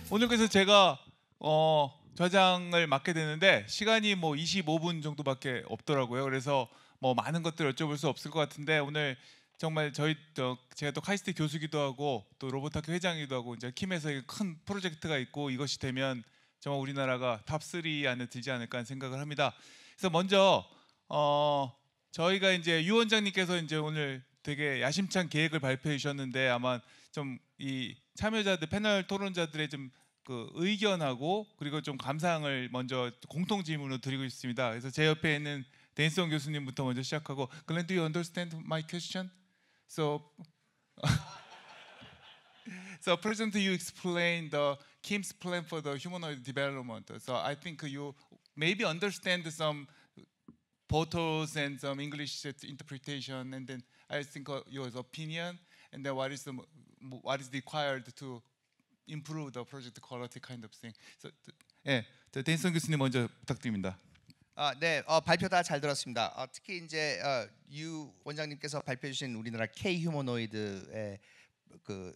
오늘 그래서 제가 저장을 맡게 되는데 시간이 뭐 25분 정도밖에 없더라고요. 그래서 뭐 많은 것들 여쭤볼 수 없을 것 같은데 오늘 정말 제가 또 카이스트 교수기도 하고 또 로봇학교 회장이기도 하고 이제 킴에서 큰 프로젝트가 있고 이것이 되면 정말 우리나라가 탑3 안에 들지 않을까 하는 생각을 합니다. 그래서 먼저 저희가 이제 유 원장님께서 이제 오늘 되게 야심찬 계획을 발표해 주셨는데 아마 좀 이 참여자들 패널 토론자들의 좀 그 의견하고 그리고 좀 감상을 먼저 공통 질문으로 드리고 있습니다. 그래서 제 옆에 있는 댄스원 교수님부터 먼저 시작하고 Glenn, do you understand my question? So President, you explained the Kim's plan for the humanoid development. So I think you maybe understand some photos and some English interpretation, and then I think your opinion, and then what is required to improve the project quality kind of thing. So, 예, 댄슨 교수님 먼저 부탁드립니다. 네, 발표 다 잘 들었습니다. 특히 이제 유 원장님께서 발표해 주신 우리나라 K 휴머노이드의 그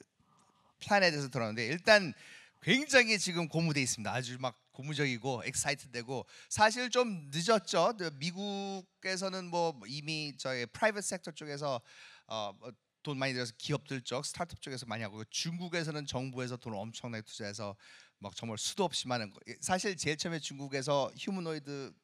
플랜에 대해서 들었는데 일단 굉장히 지금 고무돼 있습니다. 아주 막 고무적이고 엑사이트되고 사실 좀 늦었죠. 미국에서는 뭐 이미 저희 프라이빗 섹터 쪽에서 돈 많이 들여서 기업들 쪽, 스타트업 쪽에서 많이 하고 중국에서는 정부에서 돈을 엄청나게 투자해서 막 정말 수도 없이 많은 거. 사실 제일 처음에 중국에서 휴머노이드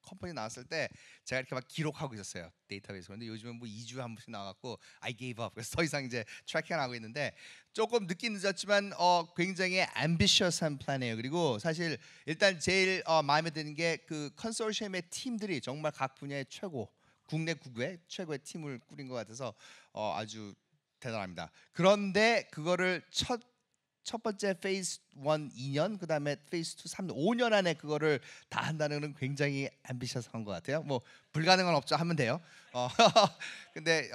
컴퍼니 나왔을 때 제가 이렇게 막 기록하고 있었어요 데이터베이스. 근데 요즘은 뭐 2주에 한 번씩 나와갖고 I gave up. 그래서 더 이상 이제 트래킹 안 하고 있는데 조금 늦긴 늦었지만 굉장히 ambitious한 플랜이에요. 그리고 사실 일단 제일 마음에 드는 게 그 컨소시엄의 팀들이 정말 각 분야의 최고 국내 국외 최고의 팀을 꾸린 것 같아서 아주 대단합니다. 그런데 그거를 첫 번째 페이스 1 2년, 그다음에 페이스 2 3년, 5년 안에 그거를 다 한다는 건 굉장히 앰비셔스한 것 같아요. 뭐 불가능은 없죠. 하면 돼요. 근데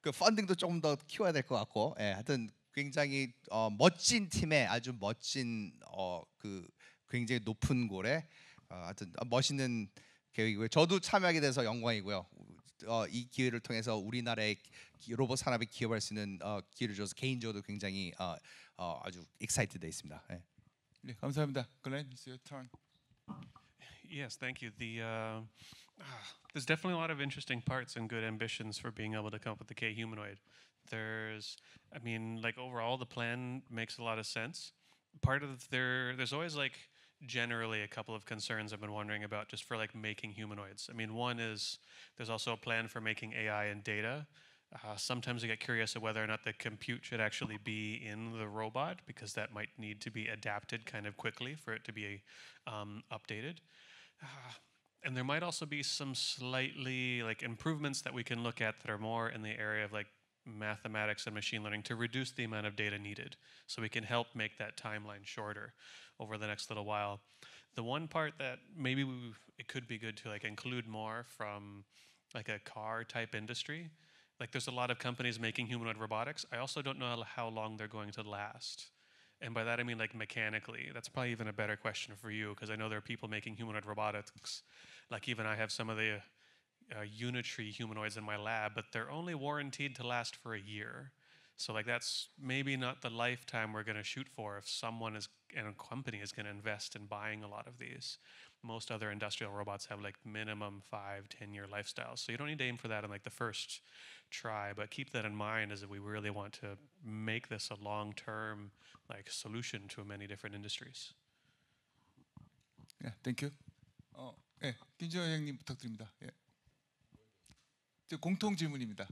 그 펀딩도 조금 더 키워야 될 것 같고, 하여튼 굉장히 멋진 팀에 아주 멋진 그 굉장히 높은 골에 하여튼 멋있는 계획이고요. 저도 참여하게 돼서 영광이고요. 이 기회를 통해서 우리나라의 로봇 산업에 기여할 수 있는 기회를 줘서 개인적으로 굉장히 아주 excited 돼 있습니다. 네. 네, 감사합니다. Glenn, it's your turn. Yes, thank you. There's definitely a lot of interesting parts and good ambitions for being able to come up with the K humanoid. I mean, like overall, the plan makes a lot of sense. There's always like generally a couple of concerns I've been wondering about just for like making humanoids. I mean, one is there's also a plan for making AI and data. Sometimes I get curious of whether or not the compute should actually be in the robot because that might need to be adapted kind of quickly for it to be updated. And there might also be some slightly like improvements that we can look at that are more in the area of like mathematics and machine learning to reduce the amount of data needed so we can help make that timeline shorter over the next little while. The one part that maybe it could be good to like include more from like a car type industry. Like there's a lot of companies making humanoid robotics. I also don't know how long they're going to last. And by that I mean like mechanically. That's probably even a better question for you because I know there are people making humanoid robotics. Like even I have some of the Unitree humanoids in my lab, but they're only warranted to last for a year. So like that's maybe not the lifetime we're going to shoot for if someone is and a company is going to invest in buying a lot of these. Most other industrial robots have like minimum 5-10 year lifestyles. So you don't need to aim for that in like the first try, but keep that in mind as if we really want to make this a long-term like solution to many different industries. Yeah, thank you. 예, 김지호 형님 부탁드립니다. 예. 공통 질문입니다.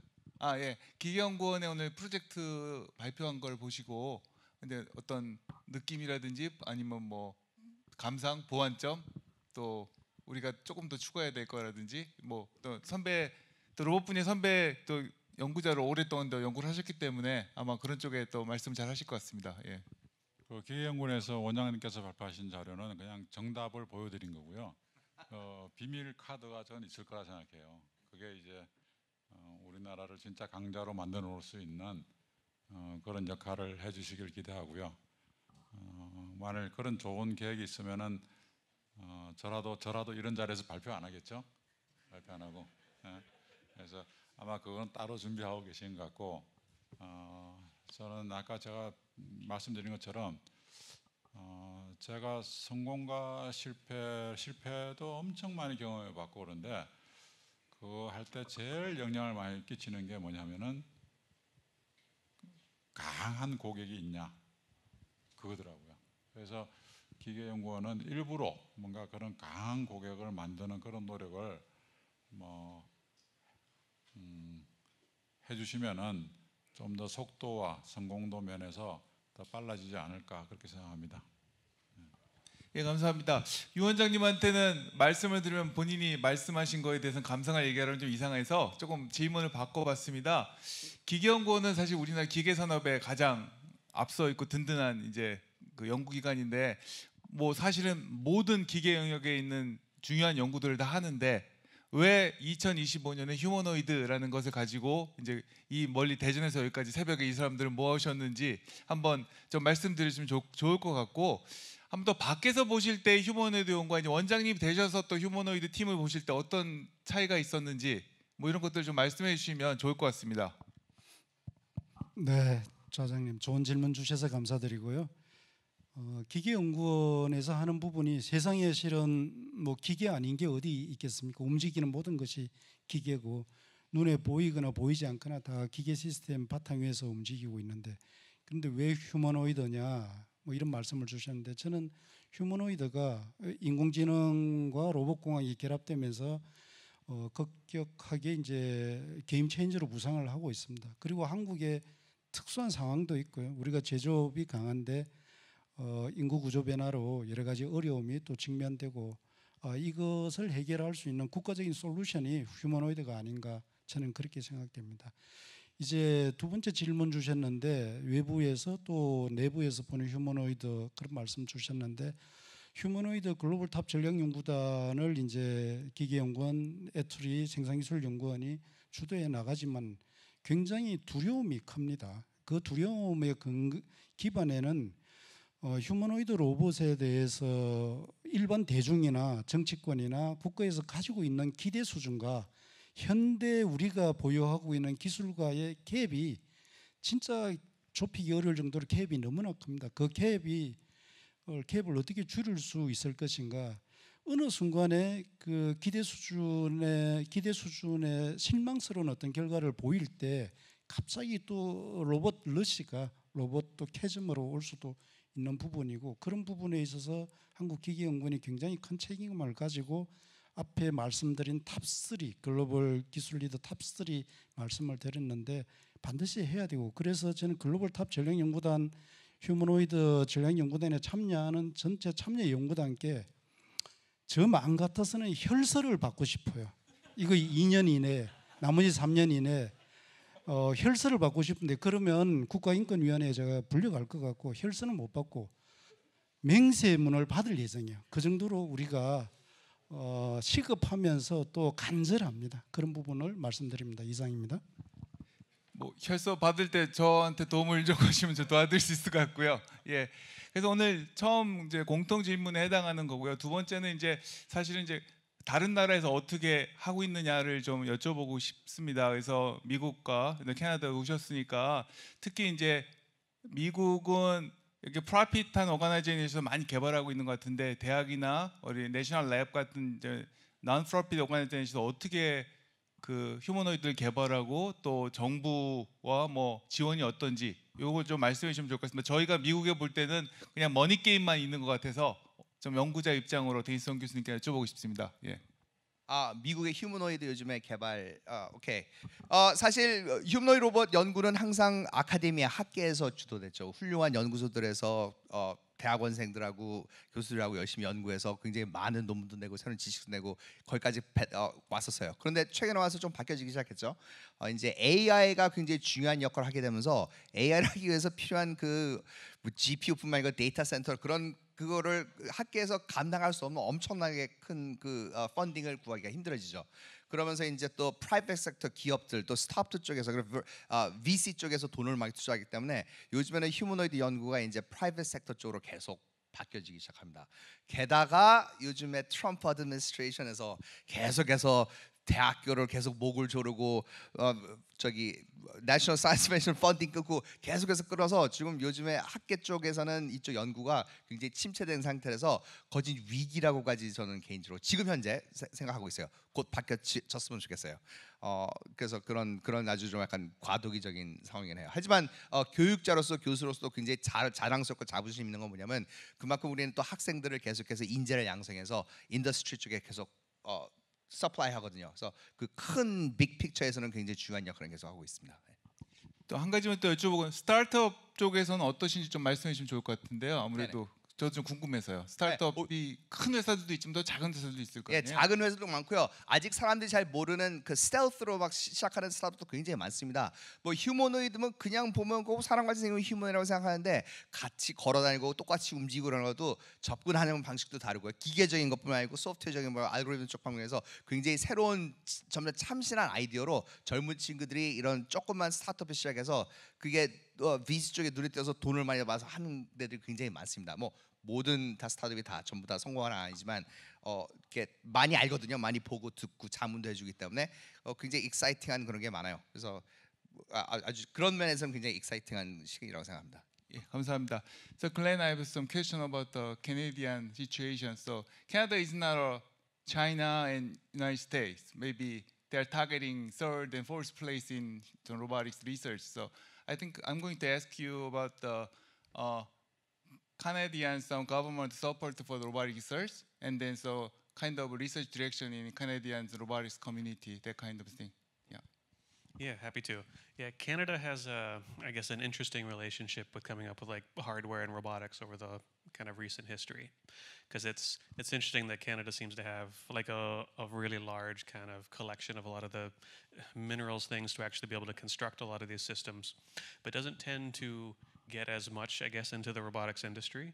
예, 기계연구원의 오늘 프로젝트 발표한 걸 보시고 근데 어떤 느낌이라든지 아니면 뭐 감상, 보완점 또 우리가 조금 더 추가해야 될 거라든지 뭐 또 선배 또 로봇 분야 선배 또 연구자로 오랫동안 더 연구를 하셨기 때문에 아마 그런 쪽에 또 말씀 잘 하실 것 같습니다. 예. 그 기계연구원에서 원장님께서 발표하신 자료는 그냥 정답을 보여드린 거고요. 비밀 카드가 저는 있을 거라 생각해요. 그게 이제 우리나라를 진짜 강자로 만들어 놓을 수 있는 그런 역할을 해주시길 기대하고요. 만일 그런 좋은 계획이 있으면은 저라도 이런 자리에서 발표 안 하겠죠? 발표 안 하고. 그래서 아마 그건 따로 준비하고 계신 것 같고 저는 아까 제가 말씀드린 것처럼 제가 성공과 실패도 엄청 많이 경험해봤고 그런데 그거 할 때 제일 영향을 많이 끼치는 게 뭐냐면은 강한 고객이 있냐 그거더라고요. 그래서 기계연구원은 일부러 뭔가 그런 강한 고객을 만드는 그런 노력을 해주시면은 좀 더 속도와 성공도 면에서 더 빨라지지 않을까 그렇게 생각합니다. 예, 감사합니다. 유 원장님한테는 말씀을 드리면 본인이 말씀하신 거에 대해서는 감상할 얘기하려면 좀 이상해서 조금 질문을 바꿔봤습니다. 기계연구원은 사실 우리나라 기계 산업에 가장 앞서 있고 든든한 이제 그 연구기관인데 뭐 사실은 모든 기계 영역에 있는 중요한 연구들을 다 하는데 왜 2025년에 휴머노이드라는 것을 가지고 이제 이 멀리 대전에서 여기까지 새벽에 이 사람들을 모아오셨는지 한번 좀 말씀드리시면 좋을 것 같고 한 번 더 밖에서 보실 때 휴머노이드 연구가 이제 원장님 되셔서 또 휴머노이드 팀을 보실 때 어떤 차이가 있었는지 뭐 이런 것들 좀 말씀해 주시면 좋을 것 같습니다. 네, 좌장님 좋은 질문 주셔서 감사드리고요. 기계연구원에서 하는 부분이 세상에 실은 뭐 기계 아닌 게 어디 있겠습니까? 움직이는 모든 것이 기계고 눈에 보이거나 보이지 않거나 다 기계 시스템 바탕 위에서 움직이고 있는데 그런데 왜 휴머노이드냐 뭐 이런 말씀을 주셨는데 저는 휴머노이드가 인공지능과 로봇공학이 결합되면서 급격하게 이제 게임 체인저로 부상을 하고 있습니다. 그리고 한국에 특수한 상황도 있고요. 우리가 제조업이 강한데 인구 구조 변화로 여러 가지 어려움이 또 직면되고 이것을 해결할 수 있는 국가적인 솔루션이 휴머노이드가 아닌가 저는 그렇게 생각됩니다. 이제 두 번째 질문 주셨는데 외부에서 또 내부에서 보는 휴머노이드 그런 말씀 주셨는데 휴머노이드 글로벌 탑 전략연구단을 이제 기계연구원, 애투리 생산기술연구원이 주도해 나가지만 굉장히 두려움이 큽니다. 그 두려움의 기반에는 휴머노이드 로봇에 대해서 일반 대중이나 정치권이나 국가에서 가지고 있는 기대 수준과 현대 우리가 보유하고 있는 기술과의 갭이 진짜 좁히기 어려울 정도로 갭이 너무나 큽니다. 그 갭을 어떻게 줄일 수 있을 것인가? 어느 순간에 그 기대 수준의 실망스러운 어떤 결과를 보일 때 갑자기 또 로봇 러시가 로봇 또 캐즘으로 올 수도 있는 부분이고 그런 부분에 있어서 한국기계연구원이 굉장히 큰 책임을 가지고 앞에 말씀드린 탑3 글로벌 기술 리더 탑3 말씀을 드렸는데 반드시 해야 되고 그래서 저는 글로벌 탑 전략연구단 휴머노이드 전략연구단에 참여하는 전체 참여 연구단께 저 마음 같아서는 혈서를 받고 싶어요. 이거 2년 이내 나머지 3년 이내 혈서를 받고 싶은데 그러면 국가인권위원회에 제가 불려갈 것 같고 혈서는 못 받고 맹세문을 받을 예정이에요. 그 정도로 우리가 시급하면서 또 간절합니다. 그런 부분을 말씀드립니다. 이상입니다. 뭐 혈서 받을 때 저한테 도움을 좀 하시면 저 도와드릴 수 있을 것 같고요. 예. 그래서 오늘 처음 이제 공통 질문에 해당하는 거고요. 두 번째는 이제 사실은 이제 다른 나라에서 어떻게 하고 있느냐를 좀 여쭤보고 싶습니다. 그래서 미국과 캐나다에 오셨으니까 특히 이제 미국은 이렇게 프라핏한 오가나이제이션에서 많이 개발하고 있는 것 같은데 대학이나 우리 내셔널 랩 같은 non profit 오가나이제이션에서 어떻게 그 휴머노이드를 개발하고 또 정부와 뭐 지원이 어떤지 요거 좀 말씀해 주시면 좋을 것 같습니다. 저희가 미국에 볼 때는 그냥 머니 게임만 있는 것 같아서 좀 연구자 입장으로 데니슨 교수님께 여쭤보고 싶습니다. 예. 미국의 휴머노이드 요즘에 개발 오케이. 사실 휴머노이드 로봇 연구는 항상 아카데미아 학계에서 주도됐죠. 훌륭한 연구소들에서 대학원생들하고 교수들하고 열심히 연구해서 굉장히 많은 논문도 내고 새로운 지식도 내고 거기까지 왔었어요. 그런데 최근에 와서 좀 바뀌어지기 시작했죠. 이제 AI가 굉장히 중요한 역할을 하게 되면서 AI를 하기 위해서 필요한 그 GPU뿐만 아니라 데이터 센터 그거를 학계에서 감당할 수 없는 엄청나게 큰 그 펀딩을 구하기가 힘들어지죠. 그러면서 이제 또 프라이빗 섹터 기업들 또 스타트업 쪽에서 VC 쪽에서 돈을 많이 투자하기 때문에 요즘에는 휴머노이드 연구가 이제 프라이빗 섹터 쪽으로 계속 바뀌어지기 시작합니다. 게다가 요즘에 트럼프 어드미니스트레이션에서 계속해서 대학교를 계속 목을 조르고 저기 내셔널 사이언스 미션 펀딩 끊고 계속해서 끌어서 지금 요즘에 학계 쪽에서는 이쪽 연구가 굉장히 침체된 상태라서 거진 위기라고까지 저는 개인적으로 지금 현재 생각하고 있어요. 곧 바뀌어졌으면 좋겠어요. 그래서 그런 아주 좀 약간 과도기적인 상황이네요. 하지만 교육자로서 교수로서도 굉장히 자랑스럽고 자부심 있는 건 뭐냐면 그만큼 우리는 또 학생들을 계속해서 인재를 양성해서 인더스트리 쪽에 계속 서플라이 하거든요. 그래서 그 큰 빅 픽처에서는 굉장히 중요한 역할을 계속 하고 있습니다. 또 한 가지만 또 여쭤보고 스타트업 쪽에서는 어떠신지 좀 말씀해 주시면 좋을 것 같은데요. 아무래도 저도 좀 궁금해서요. 스타트업이 큰 회사들도 있지만 더 작은 회사들도 있을 거 예, 아니에요. 작은 회사도 많고요. 아직 사람들이 잘 모르는 그 스텔스로 막 시작하는 스타트업도 굉장히 많습니다. 뭐 휴머노이드면 그냥 보면 그 사람같이 생긴 휴머노이드라고 생각하는데 같이 걸어다니고 똑같이 움직이고 그러는 것도 접근하는 방식도 다르고요. 기계적인 것뿐만 아니고 소프트웨어적인 뭐 알고리즘 쪽 방면에서 굉장히 새로운 점점 참신한 아이디어로 젊은 친구들이 이런 조그만 스타트업을 시작해서 그게 VC 쪽에 눈에 띄어서 돈을 많이 받아서 하는 데들이 굉장히 많습니다. 뭐 모든 다 스타트업이 다 전부 다 성공하는 아니지만 이렇게 많이 알거든요. 많이 보고 듣고 자문도 해주기 때문에 굉장히 익사이팅한 그런 게 많아요. 그래서 아주 그런 면에서는 굉장히 익사이팅한 시기라고 생각합니다. 예, 감사합니다. So Glenn, I have some question about the Canadian situation. So Canada is not a China and United States. Maybe they are targeting third and fourth place in the robotics research. So I think I'm going to ask you about the Canadian some government support for the robotic research, and then so kind of research direction in Canadian robotics community, that kind of thing. Yeah. Yeah, happy to. Yeah, Canada has I guess an interesting relationship with coming up with like hardware and robotics over the kind of recent history, because it's interesting that Canada seems to have like a really large kind of collection of a lot of the minerals things to actually be able to construct a lot of these systems, but doesn't tend to get as much, I guess, into the robotics industry.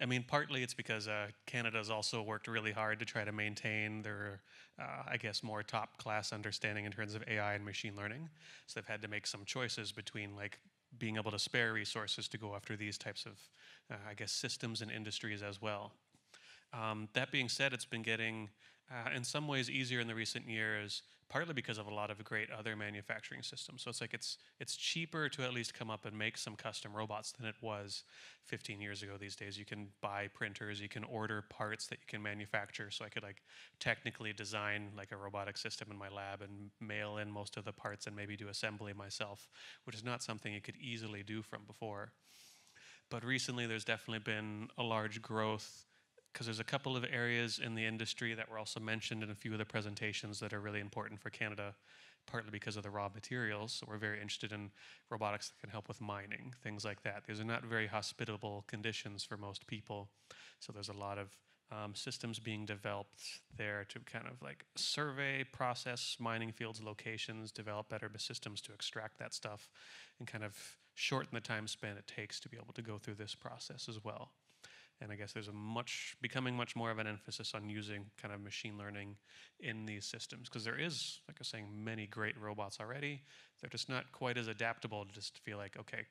I mean, partly it's because Canada's also worked really hard to try to maintain their, I guess, more top-class understanding in terms of AI and machine learning. So they've had to make some choices between like being able to spare resources to go after these types of, I guess, systems and industries as well. That being said, it's been getting, in some ways, easier in the recent years, partly because of a lot of great other manufacturing systems. So it's like it's cheaper to at least come up and make some custom robots than it was 15 years ago. These days, you can buy printers, you can order parts that you can manufacture. So I could like technically design like a robotic system in my lab and mail in most of the parts and maybe do assembly myself, which is not something you could easily do from before. But recently, there's definitely been a large growth, because there's a couple of areas in the industry that were also mentioned in a few of the presentations that are really important for Canada, partly because of the raw materials. So we're very interested in robotics that can help with mining, things like that. These are not very hospitable conditions for most people. So there's a lot of systems being developed there to kind of like survey, process mining fields, locations, develop better systems to extract that stuff, and kind of shorten the time span it takes to be able to go through this process as well. And I guess there's becoming much more of an emphasis on using kind of machine learning in these systems, because there is, like I was saying, many great robots already. They're just not quite as adaptable to just feel like, okay,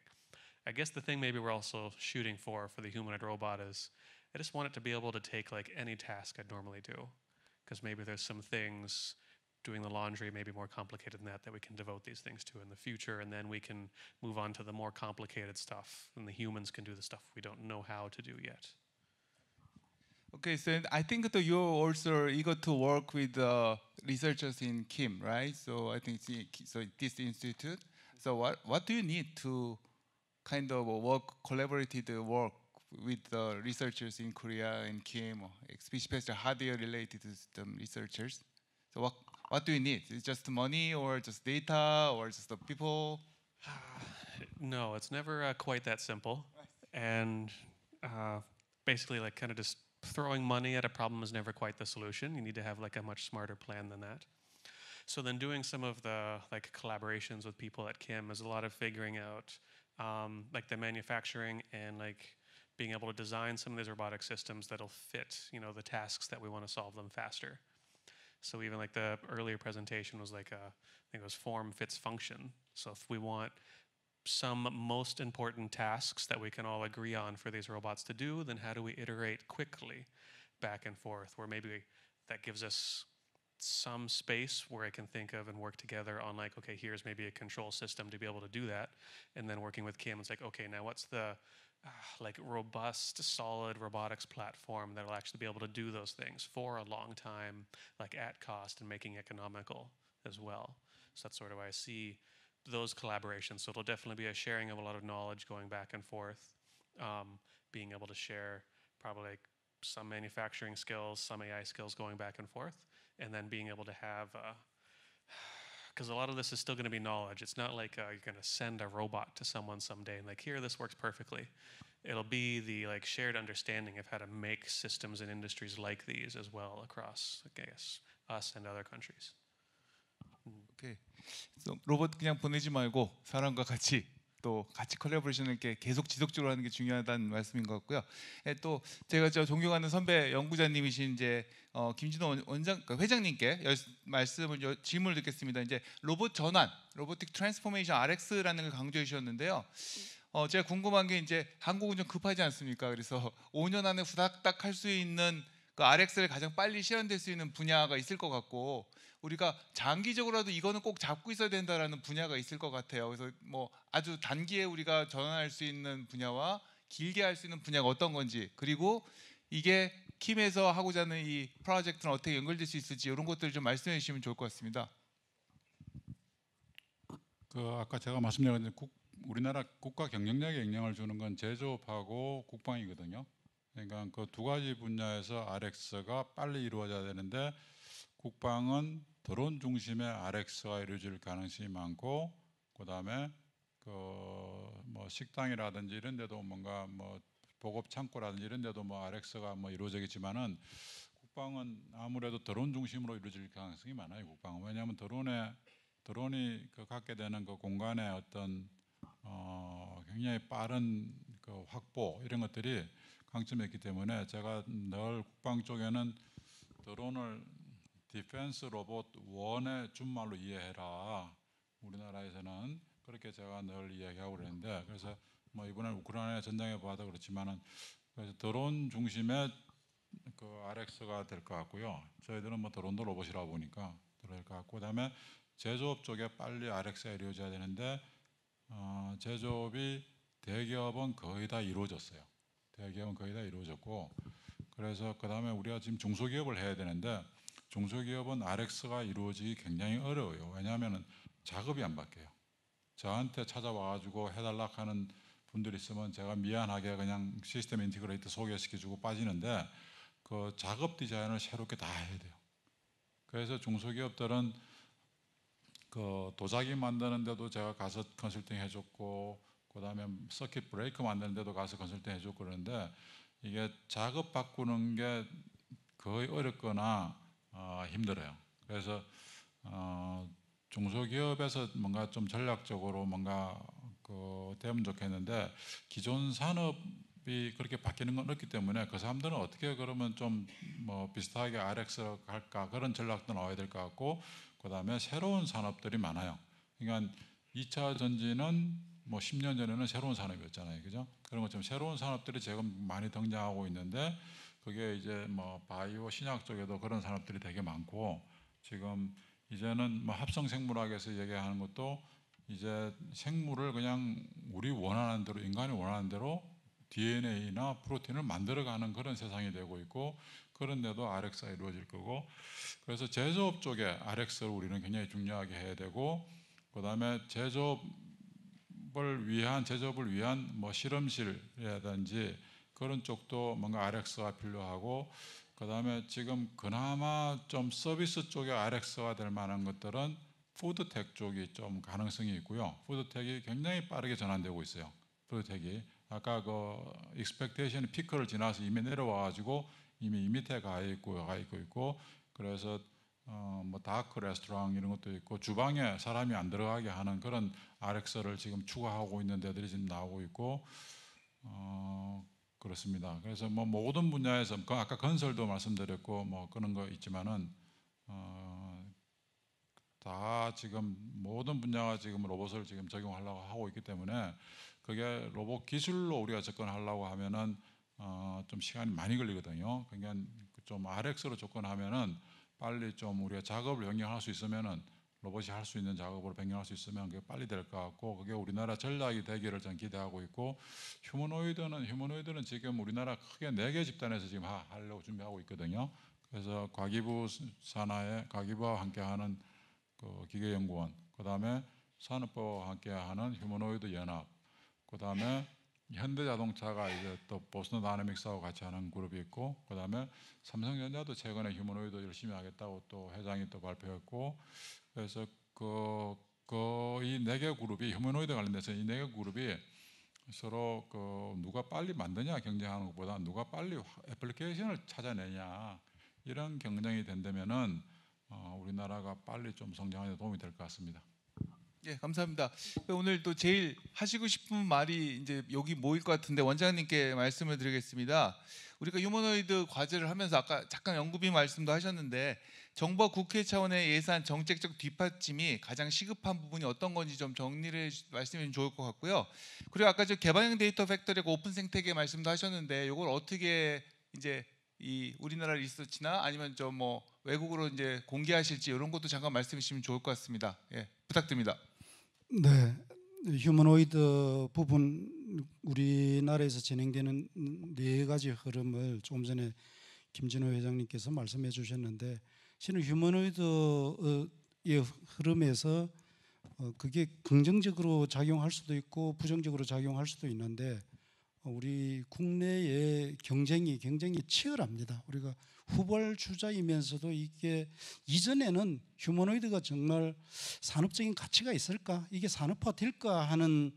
I guess the thing maybe we're also shooting for the humanoid robot is I just want it to be able to take like any task I'd normally do, because maybe there's some things doing the laundry maybe more complicated than that we can devote these things to in the future, and then we can move on to the more complicated stuff, and the humans can do the stuff we don't know how to do yet. Okay, so I think that you're also eager to work with researchers in KIM, right? So I think this institute. So what do you need to kind of collaborative work with the researchers in Korea and KIM, especially hardware related system researchers? So what do you need? Is it just money, or just data, or just the people? No, it's never quite that simple. And basically, like kind of just throwing money at a problem is never quite the solution. You need to have like a much smarter plan than that. So then doing some of the like collaborations with people at KIM is a lot of figuring out like the manufacturing and like being able to design some of these robotic systems that'll fit, you know, the tasks that we want to solve them faster. So even like the earlier presentation was like I think it was form fits function. So if we want some most important tasks that we can all agree on for these robots to do, then how do we iterate quickly back and forth, where maybe that gives us some space where I can think of and work together on like, okay, here's maybe a control system to be able to do that, and then working with Kim, it's like, okay, now what's the like robust, solid robotics platform that'll actually be able to do those things for a long time, like at cost and making economical as well. So that's sort of why I see those collaborations. So it'll definitely be a sharing of a lot of knowledge going back and forth, being able to share probably like some manufacturing skills, some AI skills going back and forth, and then being able to have, because a lot of this is still going to be knowledge. It's not like you're going to send a robot to someone someday and like, here, this works perfectly. It'll be the like shared understanding of how to make systems in industries like these as well across, I guess, us and other countries. 오케이. 그래서 로봇 그냥 보내지 말고 사람과 같이 또 같이 컬래버레이션을 이렇게 계속 지속적으로 하는 게 중요하다는 말씀인 것 같고요. 예, 또 제가 저 존경하는 선배 연구자님이신 이제 김진호 원장 회장님께 질문을 듣겠습니다. 이제 로봇 전환, 로보틱 트랜스포메이션 RX라는 걸 강조해 주셨는데요. 제가 궁금한 게 이제 한국은 좀 급하지 않습니까? 그래서 5년 안에 후닥닥 할 수 있는 그 RX를 가장 빨리 실현될 수 있는 분야가 있을 것 같고, 우리가 장기적으로라도 이거는 꼭 잡고 있어야 된다라는 분야가 있을 것 같아요. 그래서 뭐 아주 단기에 우리가 전환할 수 있는 분야와 길게 할 수 있는 분야가 어떤 건지, 그리고 이게 킴에서 하고자 하는 이 프로젝트는 어떻게 연결될 수 있을지 이런 것들을 좀 말씀해 주시면 좋을 것 같습니다. 아까 제가 말씀드린 우리나라 국가 경쟁력에 영향을 주는 건 제조업하고 국방이거든요. 그러니까 그 두 가지 분야에서 RX가 빨리 이루어져야 되는데, 국방은 드론 중심의 RX가 이루어질 가능성이 많고, 그다음에 뭐 식당이라든지 이런 데도 뭔가 뭐 보급 창고라든지 이런 데도 뭐 RX가 뭐 이루어지겠지만은, 국방은 아무래도 드론 중심으로 이루어질 가능성이 많아요. 국방은. 왜냐하면 드론이 갖게 되는 그 공간의 어떤 굉장히 빠른 그 확보 이런 것들이 강점이 있기 때문에, 제가 늘 국방 쪽에는 드론을 디펜스 로봇 1의 준말로 이해해라. 우리나라에서는 그렇게 제가 늘 이야기하고 그랬는데, 그래서 뭐 이번에 우크라이나 전장에 봐도 그렇지만은, 그래서 드론 중심의 그 RX가 될 것 같고요. 저희들은 뭐 드론도 로봇이라 보니까 그럴 것 같고, 그다음에 제조업 쪽에 빨리 RX가 이루어져야 되는데, 제조업이 대기업은 거의 다 이루어졌어요. 대기업은 거의 다 이루어졌고, 그래서 그다음에 우리가 지금 중소기업을 해야 되는데, 중소기업은 RX가 이루어지기 굉장히 어려워요. 왜냐하면 작업이 안 바뀌어요. 저한테 찾아와가지고 해달라 하는 분들이 있으면 제가 미안하게 그냥 시스템 인티그레이터 소개시켜주고 빠지는데, 그 작업 디자인을 새롭게 다 해야 돼요. 그래서 중소기업들은 그 도자기 만드는데도 제가 가서 컨설팅 해줬고, 그다음에 서킷 브레이커 만드는데도 가서 컨설팅 해줬고 그러는데, 이게 작업 바꾸는 게 거의 어렵거나 힘들어요. 그래서 중소기업에서 뭔가 좀 전략적으로 뭔가 되면 좋겠는데, 기존 산업이 그렇게 바뀌는 건 없기 때문에 그 사람들은 어떻게 그러면 좀 뭐 비슷하게 RX로 갈까, 그런 전략도 나와야 될 것 같고, 그다음에 새로운 산업들이 많아요. 그러니까 2차 전지는 뭐 10년 전에는 새로운 산업이었잖아요, 그죠? 그런 것처럼 새로운 산업들이 지금 많이 등장하고 있는데, 그게 이제 뭐 바이오 신약 쪽에도 그런 산업들이 되게 많고, 지금 이제는 뭐 합성 생물학에서 얘기하는 것도 이제 생물을 그냥 우리 원하는 대로, 인간이 원하는 대로 DNA나 프로틴을 만들어가는 그런 세상이 되고 있고, 그런데도 RX가 이루어질 거고, 그래서 제조업 쪽에 RX를 우리는 굉장히 중요하게 해야 되고, 그다음에 제조업을 위한 뭐 실험실이라든지 그런 쪽도 뭔가 RX가 필요하고, 그다음에 지금 그나마 좀 서비스 쪽에 RX가 될 만한 것들은 푸드텍 쪽이 좀 가능성이 있고요. 푸드텍이 굉장히 빠르게 전환되고 있어요. 푸드텍이 아까 그 익스펙테이션 피크를 지나서 이미 내려와 가지고 이미 이 밑에 가 있고, 그래서 뭐 다크 레스토랑 이런 것도 있고, 주방에 사람이 안 들어가게 하는 그런 RX를 지금 추가하고 있는 데들이 지금 나오고 있고, 그렇습니다. 그래서 뭐 모든 분야에서 아까 건설도 말씀드렸고 뭐 그런 거 있지만은 다 지금 모든 분야가 지금 로봇을 지금 적용하려고 하고 있기 때문에, 그게 로봇 기술로 우리가 접근하려고 하면은 좀 시간이 많이 걸리거든요. 그러니까 좀 RX로 접근하면은 빨리 좀 우리가 작업을 변경할 수 있으면은 로봇이 할 수 있는 작업으로 변경할 수 있으면 그게 빨리 될 것 같고 그게 우리나라 전략이 되기를 저는 기대하고 있고 휴머노이드는 지금 우리나라 크게 4개 집단에서 지금 하려고 준비하고 있거든요. 그래서 과기부 산하에 과기부와 함께하는 그 기계연구원, 그다음에 산업부와 함께하는 휴머노이드 연합, 그다음에 현대자동차가 이제 또 보스턴 다이내믹스하고 같이 하는 그룹이 있고, 그다음에 삼성전자도 최근에 휴머노이드 열심히 하겠다고 또 회장이 또 발표했고, 그래서 이 4개 그룹이 휴머노이드 관련돼서 이 4개 그룹이 서로 누가 빨리 만드냐 경쟁하는 것보다 누가 빨리 애플리케이션을 찾아내냐 이런 경쟁이 된다면은 우리나라가 빨리 좀 성장하는 데 도움이 될 것 같습니다. 예, 감사합니다. 오늘 또 제일 하시고 싶은 말이 이제 여기 모일 것 같은데 원장님께 말씀을 드리겠습니다. 우리가 휴머노이드 과제를 하면서 아까 잠깐 연구비 말씀도 하셨는데 정부와 국회 차원의 예산 정책적 뒷받침이 가장 시급한 부분이 어떤 건지 좀 정리를 말씀해 주면 좋을 것 같고요. 그리고 아까 저 개방형 데이터 팩토리고 오픈 생태계 말씀도 하셨는데 이걸 어떻게 이제 이 우리나라 리서치나 아니면 좀 뭐 외국으로 이제 공개하실지 이런 것도 잠깐 말씀해 주시면 좋을 것 같습니다. 예, 부탁드립니다. 네, 휴머노이드 부분 우리나라에서 진행되는 4가지 흐름을 조금 전에 김진호 회장님께서 말씀해 주셨는데 실은 휴머노이드의 흐름에서 그게 긍정적으로 작용할 수도 있고 부정적으로 작용할 수도 있는데 우리 국내의 경쟁이 굉장히 치열합니다. 우리가 후발주자이면서도 이게 이전에는 휴머노이드가 정말 산업적인 가치가 있을까? 이게 산업화될까 하는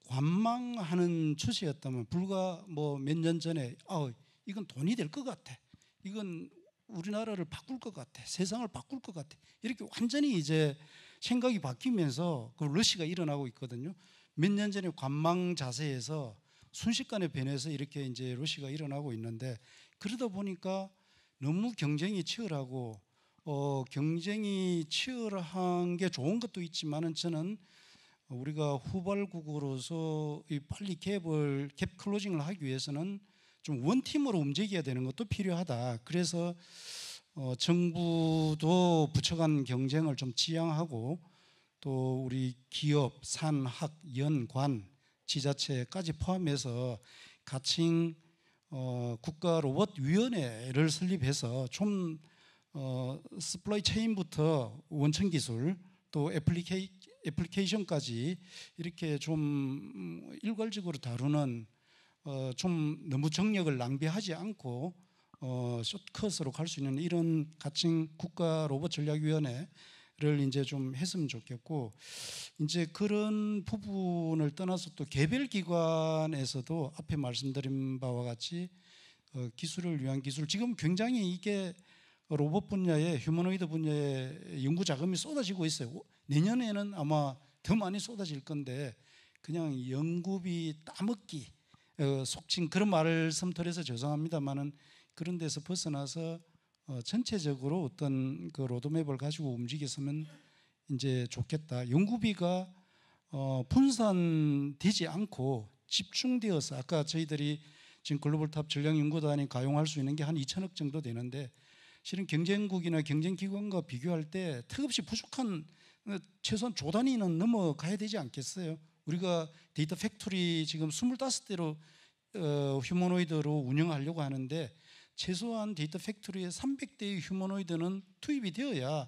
관망하는 추세였다면 불과 뭐 몇 년 전에 이건 돈이 될 것 같아. 이건 우리나라를 바꿀 것 같아. 세상을 바꿀 것 같아. 이렇게 완전히 이제 생각이 바뀌면서 그 러시가 일어나고 있거든요. 몇 년 전에 관망 자세에서 순식간에 변해서 이렇게 이제 러시가 일어나고 있는데 그러다 보니까 너무 경쟁이 치열하고 경쟁이 치열한 게 좋은 것도 있지만은 저는 우리가 후발국으로서 이 빨리 갭 클로징을 하기 위해서는 좀 원팀으로 움직여야 되는 것도 필요하다. 그래서 정부도 부처 간 경쟁을 좀 지향하고 또 우리 기업, 산, 학, 연, 관, 지자체까지 포함해서 가칭 국가 로봇 위원회를 설립해서 좀 서플라이 체인부터 원천 기술 또 애플리케이션까지 이렇게 좀 일괄적으로 다루는 좀 너무 정력을 낭비하지 않고 숏컷으로 갈 수 있는 이런 가칭 국가 로봇 전략위원회를 이제 좀 했으면 좋겠고 이제 그런 부분을 떠나서 또 개별 기관에서도 앞에 말씀드린 바와 같이 기술을 위한 기술 지금 굉장히 이게 로봇 분야에 휴머노이드 분야에 연구 자금이 쏟아지고 있어요. 내년에는 아마 더 많이 쏟아질 건데 그냥 연구비 따먹기 속칭 그런 말씀 드려서 죄송합니다만은 그런 데서 벗어나서 전체적으로 어떤 그 로드맵을 가지고 움직였으면 이제 좋겠다. 연구비가 분산되지 않고 집중되어서 아까 저희들이 지금 글로벌탑 전략연구단이 가용할 수 있는 게 한 2천억 정도 되는데 실은 경쟁국이나 경쟁기관과 비교할 때 턱없이 부족한 최소한 조 단위는 넘어가야 되지 않겠어요? 우리가 데이터 팩토리 지금 25대로 휴머노이드로 운영하려고 하는데 최소한 데이터 팩토리에 300대의 휴머노이드는 투입이 되어야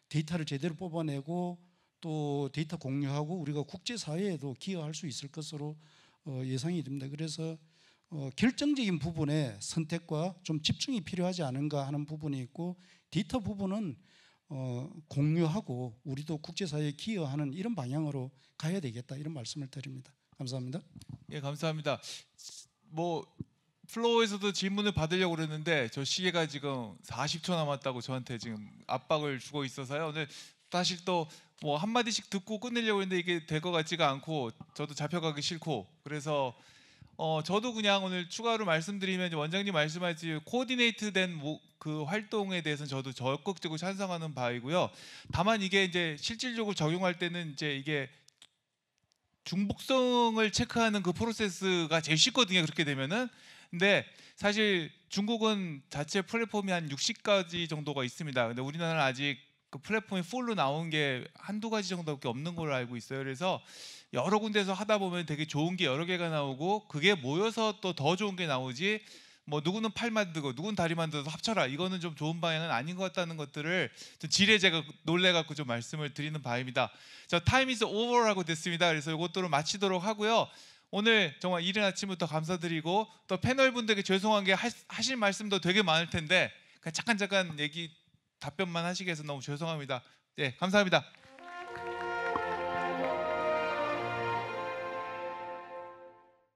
데이터를 제대로 뽑아내고 또 데이터 공유하고 우리가 국제사회에도 기여할 수 있을 것으로 예상이 됩니다. 그래서 결정적인 부분에 선택과 좀 집중이 필요하지 않은가 하는 부분이 있고 데이터 부분은 공유하고 우리도 국제사회에 기여하는 이런 방향으로 가야 되겠다 이런 말씀을 드립니다. 감사합니다. 예, 감사합니다. 뭐 플로어에서도 질문을 받으려고 그랬는데 저 시계가 지금 40초 남았다고 저한테 지금 압박을 주고 있어서요. 오늘 사실 또 뭐 한마디씩 듣고 끝내려고 했는데 이게 될 것 같지가 않고 저도 잡혀가기 싫고 그래서 저도 그냥 오늘 추가로 말씀드리면 원장님 말씀하신 코디네이트된 그 활동에 대해서는 저도 적극적으로 찬성하는 바이고요. 다만 이게 이제 실질적으로 적용할 때는 이제 이게 중복성을 체크하는 그 프로세스가 제일 쉽거든요. 그렇게 되면은. 근데 사실 중국은 자체 플랫폼이 한 60가지 정도가 있습니다. 근데 우리나라는 아직 그 플랫폼이 풀로 나온 게 한두 가지 정도밖에 없는 걸로 알고 있어요. 그래서 여러 군데서 하다 보면 되게 좋은 게 여러 개가 나오고 그게 모여서 또 더 좋은 게 나오지. 뭐 누구는 팔 만들고 누구는 다리 만들어서 합쳐라. 이거는 좀 좋은 방향은 아닌 것 같다는 것들을 좀 지레 제가 놀래갖고 좀 말씀을 드리는 바입니다. 자, 타임 이즈 오버라고 됐습니다. 그래서 이것들을 마치도록 하고요. 오늘 정말 이른 아침부터 감사드리고 또 패널 분들께 죄송한 게 하실 말씀도 되게 많을 텐데 그냥 잠깐 얘기 답변만 하시게 해서 너무 죄송합니다. 네, 감사합니다.